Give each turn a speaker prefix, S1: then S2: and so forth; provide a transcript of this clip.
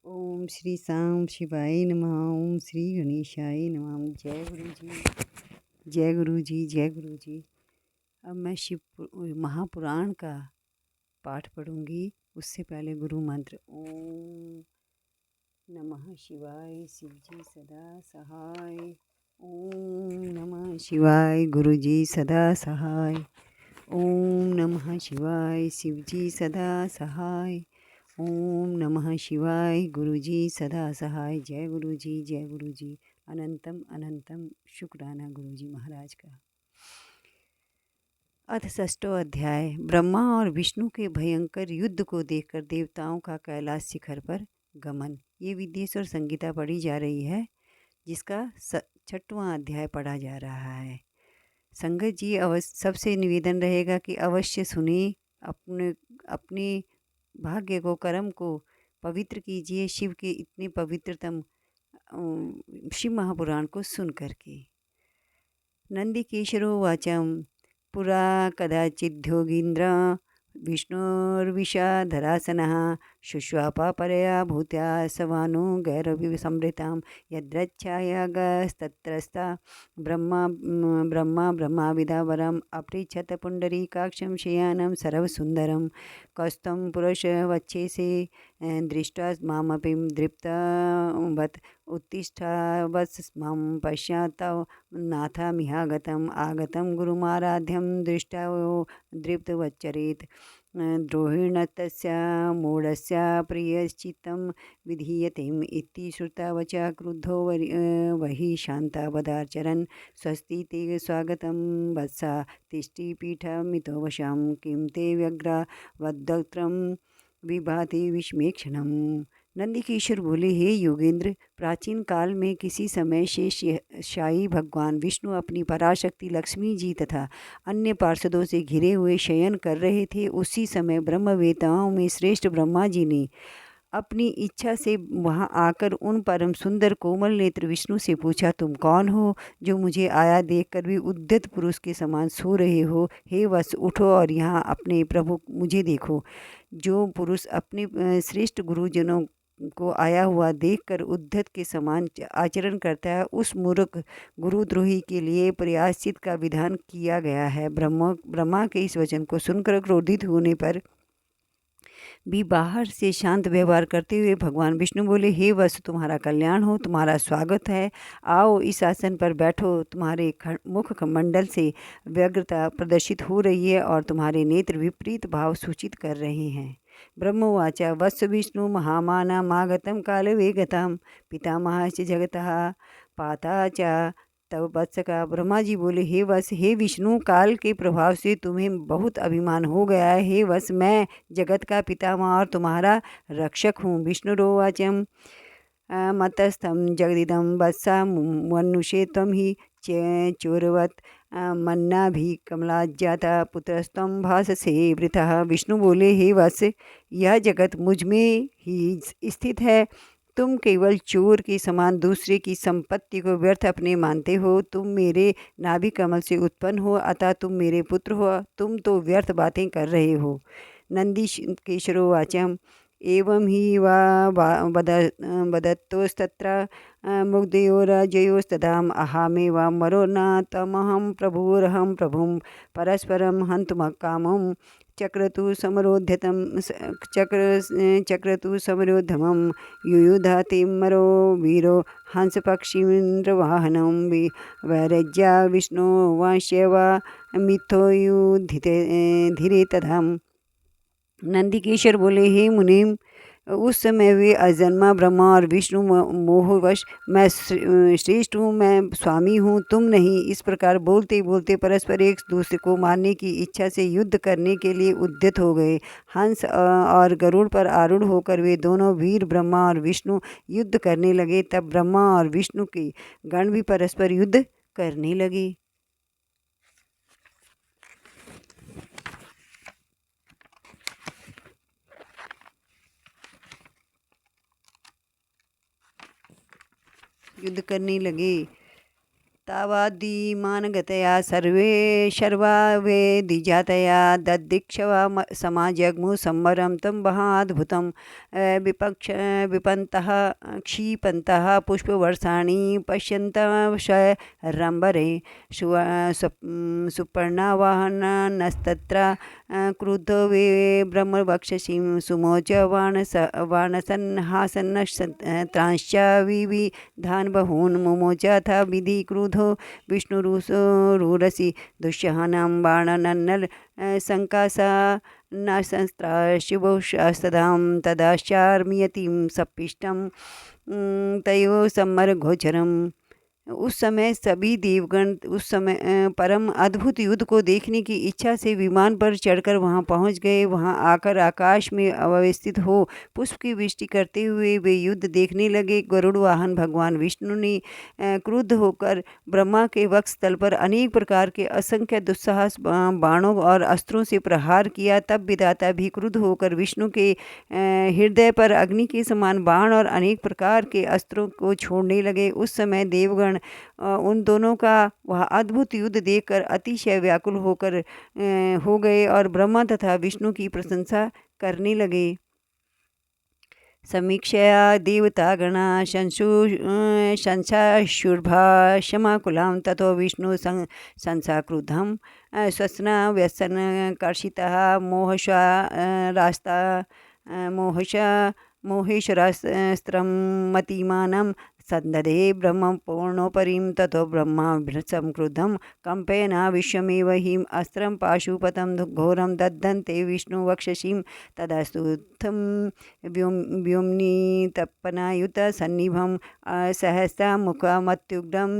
S1: ओम श्री साम शिवाय नमः। ओम श्री गणेशाय नमः। जय गुरु जी, जय गुरु जी, जय गुरु जी। अब मैं महापुराण का पाठ पढ़ूंगी। उससे पहले गुरु मंत्र। ओम नमः शिवाय, शिव जी सदा सहाय। ओम नमः शिवाय, गुरु जी सदा सहाय। ओम नमः शिवाय, शिव जी सदा सहाय। ओम नमः शिवाय, गुरु जी सदा सहाय। जय गुरु जी, जय गुरु जी। अनंतम अनंतम शुक्राना गुरु जी महाराज का। अथ षष्ठो अध्याय। ब्रह्मा और विष्णु के भयंकर युद्ध को देखकर देवताओं का कैलाश शिखर पर गमन। ये विद्येश्वर संगीता पढ़ी जा रही है, जिसका 6वां अध्याय पढ़ा जा रहा है। संगत जी सबसे निवेदन रहेगा कि अवश्य सुने, अपने अपने भाग्य को, कर्म को पवित्र कीजिए शिव के इतने पवित्रतम शिव महापुराण को सुन करके। नंदिकेशरो वाचम पुरा कदाचिद्योगीन्द्र विष्णुर्विषाधरासनः शुश्वापपरया भूत्या सवानो गैरविसंवृतां यद्रच्छायागस्तत्रस्ता ब्रह्माविदा वरम् अपृच्छत् पुण्डरीकाक्षं शयानं सर्वसुन्दरं कस्तं पुरुषवच्छेसे दृष्ट्वा मामपि दृप्तवत् उत्तिष्ठवत् मम पश्चात् नाथमिहागतम् आगतं गुरुमाराध्यं दृष्टा दृप्तवच्चरेत् द्रोहिणतस्य मूढस्य प्रियश्चित्तं विधीयतेम् इति श्रुतावचा क्रुद्धो वही शान्तावदाचरन् स्वस्ति ते स्वागतं वत्सा तिष्ठिपीठमितो वशां किं ते व्यग्रा वद्वक्त्रं विभाति विस्मेक्षणम्। नंदिकेश्वर बोले, हे योगेंद्र, प्राचीन काल में किसी समय शेषशायी भगवान विष्णु अपनी पराशक्ति लक्ष्मी जी तथा अन्य पार्षदों से घिरे हुए शयन कर रहे थे। उसी समय ब्रह्मवेताओं में श्रेष्ठ ब्रह्मा जी ने अपनी इच्छा से वहां आकर उन परम सुंदर कोमल नेत्र विष्णु से पूछा, तुम कौन हो जो मुझे आया देखकर भी उद्यत पुरुष के समान सो रहे हो? हे वत्स, उठो और यहाँ अपने प्रभु मुझे देखो। जो पुरुष अपने श्रेष्ठ गुरुजनों को आया हुआ देखकर उद्धत के समान आचरण करता है, उस मूर्ख गुरुद्रोही के लिए प्रायश्चित का विधान किया गया है। ब्रह्मा के इस वचन को सुनकर क्रोधित होने पर भी बाहर से शांत व्यवहार करते हुए भगवान विष्णु बोले, हे वत्स, तुम्हारा कल्याण हो, तुम्हारा स्वागत है। आओ इस आसन पर बैठो। तुम्हारे मुख मंडल से व्यग्रता प्रदर्शित हो रही है और तुम्हारे नेत्र विपरीत भाव सूचित कर रहे हैं। ब्रह्मवाच वत्स विष्णु महामानमागतं कालवेगतां पितामहश्च जगतः पाता च तब वत्स का। ब्रह्मा जी बोले, हे वत्स, हे विष्णु, काल के प्रभाव से तुम्हें बहुत अभिमान हो गया है। हे वत्स, मैं जगत का पितामह और तुम्हारा रक्षक हूँ। विष्णुरोवाचम मतस्थम जगदिदं वत्सा मनुष्य त्वं ही चोरवत् मन्ना भी कमलाज्जाता पुत्रस्तम भाससे वृतः। विष्णु बोले, हे वत्स, यह जगत मुझ में ही स्थित है। तुम केवल चोर के समान दूसरे की संपत्ति को व्यर्थ अपने मानते हो। तुम मेरे नाभि कमल से उत्पन्न हो, अतः तुम मेरे पुत्र हो। तुम तो व्यर्थ बातें कर रहे हो। नंदिकेश्वरो वाचम एवं ही वदत्तोस्तत्र मुग्धयोरजयोस्तदा अहमेव मरो न तमहं प्रभुरहं प्रभुं परस्परं हन्तुमकामं चक्रतु समरोद्धमं युयुधातिमरो वीरो हंसपक्षीन्द्रवाहनं वैरज्या विष्णु वांश्यव मिथोयुधिते धीरे तथा। नंदिकेश्वर बोले, हे मुनिम, उस समय वे अजन्मा ब्रह्मा और विष्णु मोहवश मैं श्रेष्ठ हूँ, मैं स्वामी हूँ, तुम नहीं, इस प्रकार बोलते बोलते परस्पर एक दूसरे को मारने की इच्छा से युद्ध करने के लिए उद्यत हो गए। हंस और गरुड़ पर आरूढ़ होकर वे दोनों वीर ब्रह्मा और विष्णु युद्ध करने लगे। तब ब्रह्मा और विष्णु के गण भी परस्पर युद्ध करने लगे। तावाद्धिमानगतया सर्वे शर्वा वेदिजातया ददीक्षवा समाजग्मु संवरं तं महाद्भुतं विपन्तः क्षिपन्तः पुष्पवर्षाणि पश्यन्तः शरम्बरे सुपर्णावाहनस्तत्र क्रुद्धो वे ब्रह्मवक्षसिं सुमोच वाणसन्हासन्नस्त्रांश्च विविधान् बहून् मुमोचाथ विधि क्रुधो विष्णुरुरसि दुष्यहानां बाणनन्नर संकासा न संस्त्रा शिवोषस्तदां तदाश्चार्म्यतिं सपिष्टं तयो सम्मरगोचरम्। उस समय सभी देवगण उस समय परम अद्भुत युद्ध को देखने की इच्छा से विमान पर चढ़कर वहां पहुंच गए। वहां आकर आकाश में अवस्थित हो पुष्प की वृष्टि करते हुए वे युद्ध देखने लगे। गरुड़ वाहन भगवान विष्णु ने क्रुद्ध होकर ब्रह्मा के वक्षस्थल पर अनेक प्रकार के असंख्य दुस्साहस बाणों और अस्त्रों से प्रहार किया। तब विधाता भी क्रुद्ध होकर विष्णु के हृदय पर अग्नि के समान बाण और अनेक प्रकार के अस्त्रों को छोड़ने लगे। उस समय देवगण उन दोनों का वह अद्भुत युद्ध देखकर अतिशय व्याकुल हो गए और ब्रह्मा तथा विष्णु की प्रशंसा करने लगे। समीक्षया देवतागणा शंसाशुर्भाषमाकुलां ततो विष्णु संसाक्रुद्धं स्वस्नाव्यसनकर्षितः मोहेश्वरास्त्रं मतिमानं सन्ददे ब्रह्म पूर्णोपरिं ततो ब्रह्मा संक्रुद्धं कंपेन विश्वमेव हिम अस्त्रं पाशुपतं घोरं दद्दन्ते विष्णुवक्षसिं तदस्तुथं व्योम्नि तप्पनायुत सन्निभं सहस्रमुखमत्युग्रं